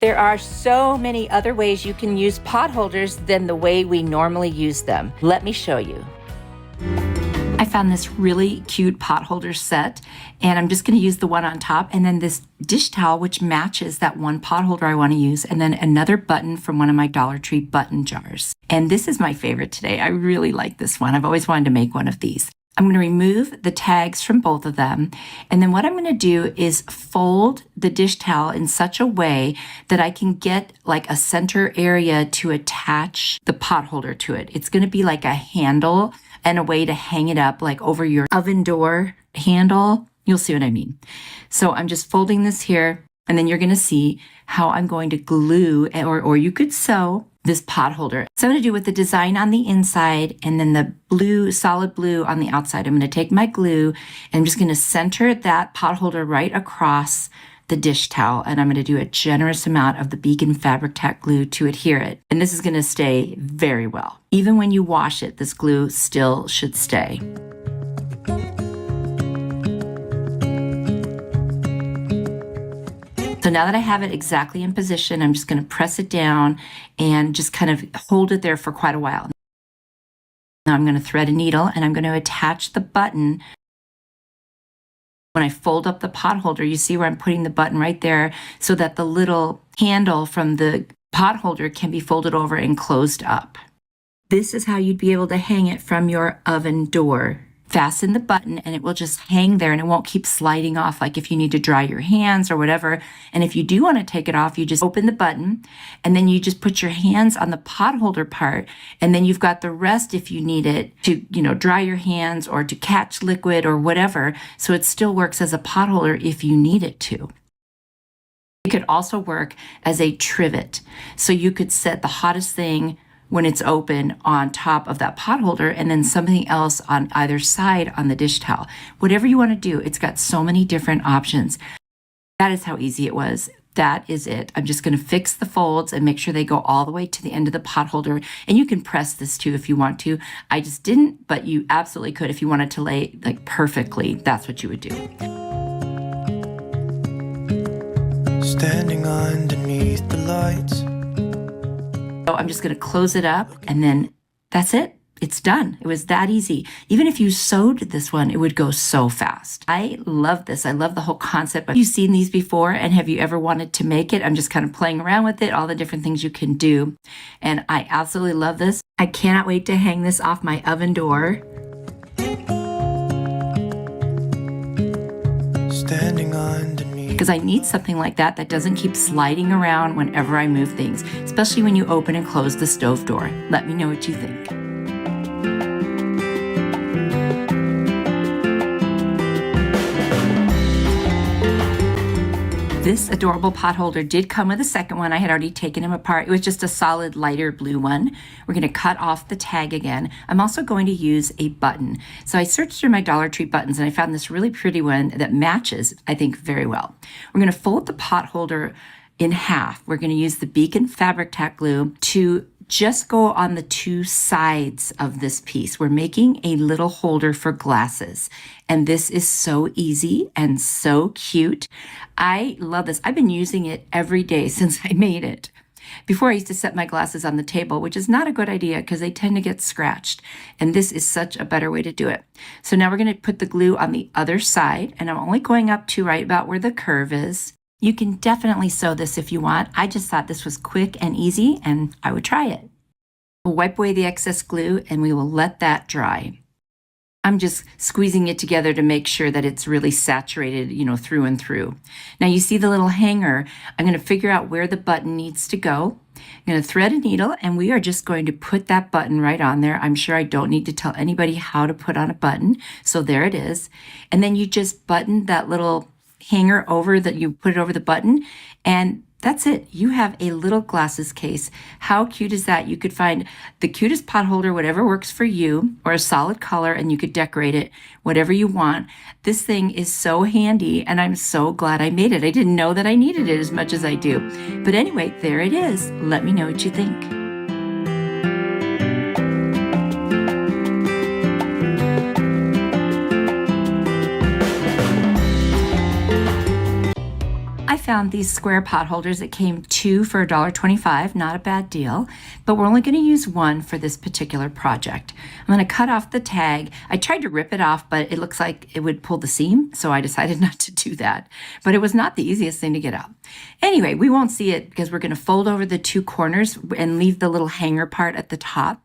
There are so many other ways you can use pot holders than the way we normally use them. Let me show you. I found this really cute pot holder set, and I'm just going to use the one on top, and then this dish towel which matches that one pot holder I want to use, and then another button from one of my Dollar Tree button jars. And this is my favorite today. I really like this one. I've always wanted to make one of these. I'm going to remove the tags from both of them, and then what I'm going to do is fold the dish towel in such a way that I can get like a center area to attach the pot holder to it. It's going to be like a handle and a way to hang it up like over your oven door handle. You'll see what I mean. So I'm just folding this here, and then you're going to see how I'm going to glue, or you could sew this pot holder. So I'm going to do with the design on the inside and then the blue, solid blue on the outside. I'm going to take my glue and I'm just going to center that pot holder right across the dish towel, and I'm going to do a generous amount of the Beacon Fabric Tack glue to adhere it. And this is going to stay very well. Even when you wash it, this glue still should stay. So now that I have it exactly in position, I'm just going to press it down and just kind of hold it there for quite a while. Now I'm going to thread a needle and I'm going to attach the button. When I fold up the pot holder, you see where I'm putting the button right there so that the little handle from the pot holder can be folded over and closed up. This is how you'd be able to hang it from your oven door. Fasten the button and it will just hang there and it won't keep sliding off like if you need to dry your hands or whatever. And if you do want to take it off, you just open the button and then you just put your hands on the pot holder part, and then you've got the rest if you need it to, dry your hands or to catch liquid or whatever. So it still works as a pot holder if you need it to. It could also work as a trivet. So you could set the hottest thing when it's open on top of that pot holder and then something else on either side on the dish towel. Whatever you want to do, it's got so many different options. That is how easy it was. That is it. I'm just going to fix the folds and make sure they go all the way to the end of the pot holder. And you can press this too if you want to. I just didn't, but you absolutely could if you wanted to lay like perfectly. That's what you would do. Standing underneath the lights. So I'm just going to close it up and then that's it. It's done. It was that easy. Even if you sewed this one, it would go so fast. I love this. I love the whole concept. Have you seen these before and have you ever wanted to make it? I'm just kind of playing around with it, all the different things you can do. And I absolutely love this. I cannot wait to hang this off my oven door. Standing underneath. Because I need something like that that doesn't keep sliding around whenever I move things, especially when you open and close the stove door. Let me know what you think. This adorable pot holder did come with a second one. I had already taken them apart. It was just a solid lighter blue one. We're going to cut off the tag again. I'm also going to use a button. So I searched through my Dollar Tree buttons and I found this really pretty one that matches, I think, very well. We're going to fold the pot holder in half. We're going to use the Beacon Fabric Tack glue to just go on the two sides of this piece. We're making a little holder for glasses. And this is so easy and so cute. I love this. I've been using it every day since I made it. Before I used to set my glasses on the table, which is not a good idea because they tend to get scratched. And this is such a better way to do it. So now we're going to put the glue on the other side. And I'm only going up to right about where the curve is. You can definitely sew this if you want. I just thought this was quick and easy and I would try it. We'll wipe away the excess glue and we will let that dry. I'm just squeezing it together to make sure that it's really saturated, through and through. Now you see the little hanger. I'm going to figure out where the button needs to go. I'm going to thread a needle and we are just going to put that button right on there. I'm sure I don't need to tell anybody how to put on a button. So there it is. And then you just button that little hanger over that you put it over the button and that's it. You have a little glasses case. How cute is that? You could find the cutest pot holder, whatever works for you, or a solid color, and you could decorate it whatever you want. This thing is so handy, and I'm so glad I made it. I didn't know that I needed it as much as I do. But anyway, there it is. Let me know what you think. found these square pot holders. It came 2 for $1.25, not a bad deal, but we're only going to use 1 for this particular project. I'm going to cut off the tag. I tried to rip it off, but it looks like it would pull the seam, so I decided not to do that. But it was not the easiest thing to get out. Anyway, we won't see it because we're going to fold over the 2 corners and leave the little hanger part at the top.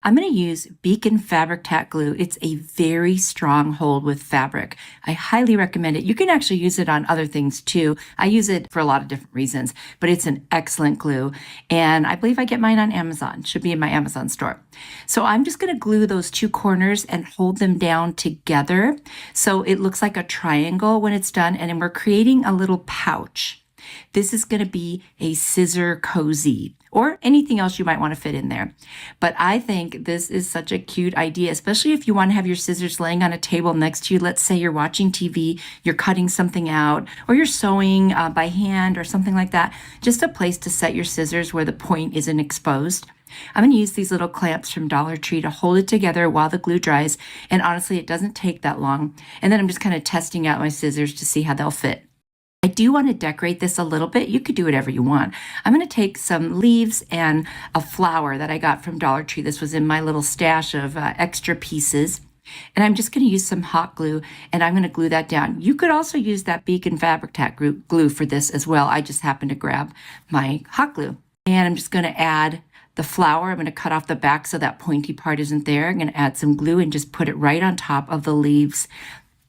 I'm going to use Beacon Fabric Tack Glue. It's a very strong hold with fabric. I highly recommend it. You can actually use it on other things too. I use it for a lot of different reasons, but it's an excellent glue. And I believe I get mine on Amazon. Should be in my Amazon store. So I'm just going to glue those 2 corners and hold them down together so it looks like a triangle when it's done. And then we're creating a little pouch. This is going to be a scissor cozy or anything else you might want to fit in there. But I think this is such a cute idea, especially if you want to have your scissors laying on a table next to you. Let's say you're watching TV, you're cutting something out, or you're sewing by hand or something like that. Just a place to set your scissors where the point isn't exposed. I'm going to use these little clamps from Dollar Tree to hold it together while the glue dries. And honestly, it doesn't take that long. And then I'm just kind of testing out my scissors to see how they'll fit. I do want to decorate this a little bit. You could do whatever you want. I'm going to take some leaves and a flower that I got from Dollar Tree. This was in my little stash of extra pieces. And I'm just going to use some hot glue and I'm going to glue that down. You could also use that Beacon Fabric Tack glue for this as well. I just happened to grab my hot glue. And I'm just going to add the flower. I'm going to cut off the back so that pointy part isn't there. I'm going to add some glue and just put it right on top of the leaves.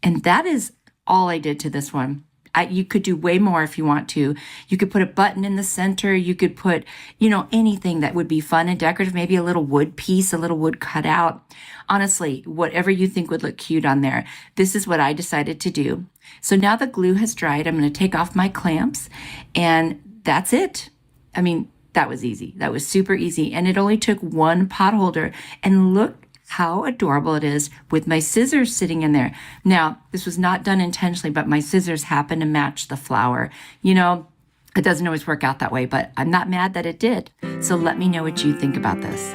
And that is all I did to this one. You could do way more if you want to. You could put a button in the center. You could put, anything that would be fun and decorative, maybe a little wood piece, a little wood cutout. Honestly, whatever you think would look cute on there. This is what I decided to do. So now the glue has dried. I'm going to take off my clamps and that's it. I mean, that was easy. That was super easy. And it only took 1 pot holder. And look how adorable it is with my scissors sitting in there. Now, this was not done intentionally, but my scissors happen to match the flower. It doesn't always work out that way, but I'm not mad that it did. So let me know what you think about this.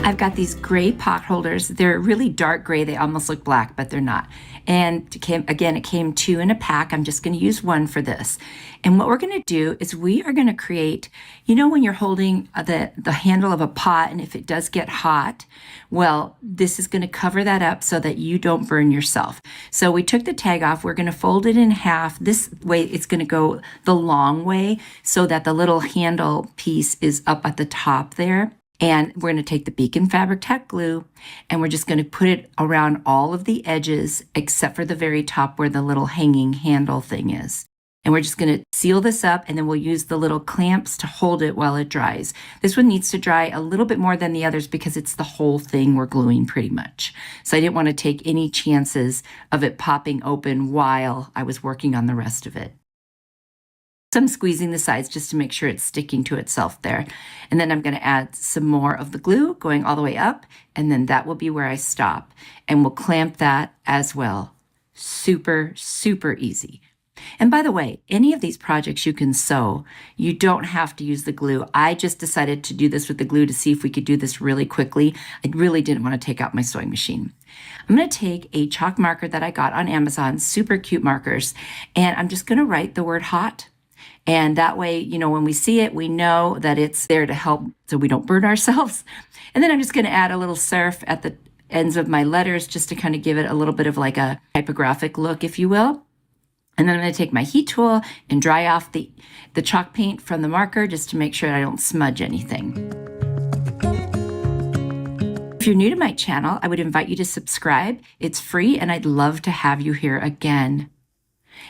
I've got these gray pot holders. They're really dark gray. They almost look black, but they're not. And it came 2 in a pack. I'm just going to use 1 for this. And what we're going to do is we are going to create, when you're holding the handle of a pot and if it does get hot, well, this is going to cover that up so that you don't burn yourself. So we took the tag off. We're going to fold it in half. This way it's going to go the long way so that the little handle piece is up at the top there. And we're going to take the Beacon Fabric Tack Glue and we're just going to put it around all of the edges except for the very top where the little hanging handle thing is. And we're just going to seal this up and then we'll use the little clamps to hold it while it dries. This one needs to dry a little bit more than the others because it's the whole thing we're gluing pretty much. So I didn't want to take any chances of it popping open while I was working on the rest of it. So I'm squeezing the sides just to make sure it's sticking to itself there. And then I'm going to add some more of the glue going all the way up. And then that will be where I stop. And we'll clamp that as well. Super, super easy. And by the way, any of these projects you can sew. You don't have to use the glue. I just decided to do this with the glue to see if we could do this really quickly. I really didn't want to take out my sewing machine. I'm going to take a chalk marker that I got on Amazon, super cute markers, and I'm just going to write the word hot. And that way, when we see it, we know that it's there to help so we don't burn ourselves. And then I'm just going to add a little serif at the ends of my letters just to kind of give it a little bit of like a typographic look, if you will. And then I'm going to take my heat tool and dry off the chalk paint from the marker just to make sure I don't smudge anything. If you're new to my channel, I would invite you to subscribe. It's free and I'd love to have you here again.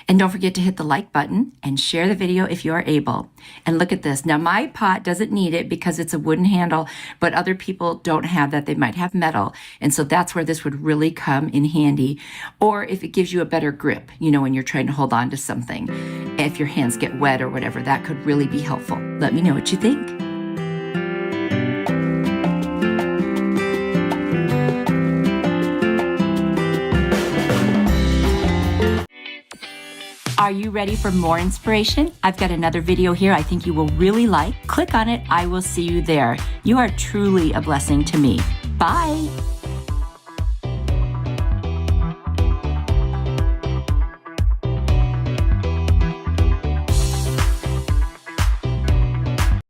And don't forget to hit the like button and share the video if you are able. And look at this. Now my pot doesn't need it because it's a wooden handle, but other people don't have that. They might have metal. And so that's where this would really come in handy. Or if it gives you a better grip, when you're trying to hold on to something. If your hands get wet or whatever, that could really be helpful. Let me know what you think. Are you ready for more inspiration? I've got another video here I think you will really like. Click on it. I will see you there. You are truly a blessing to me. Bye.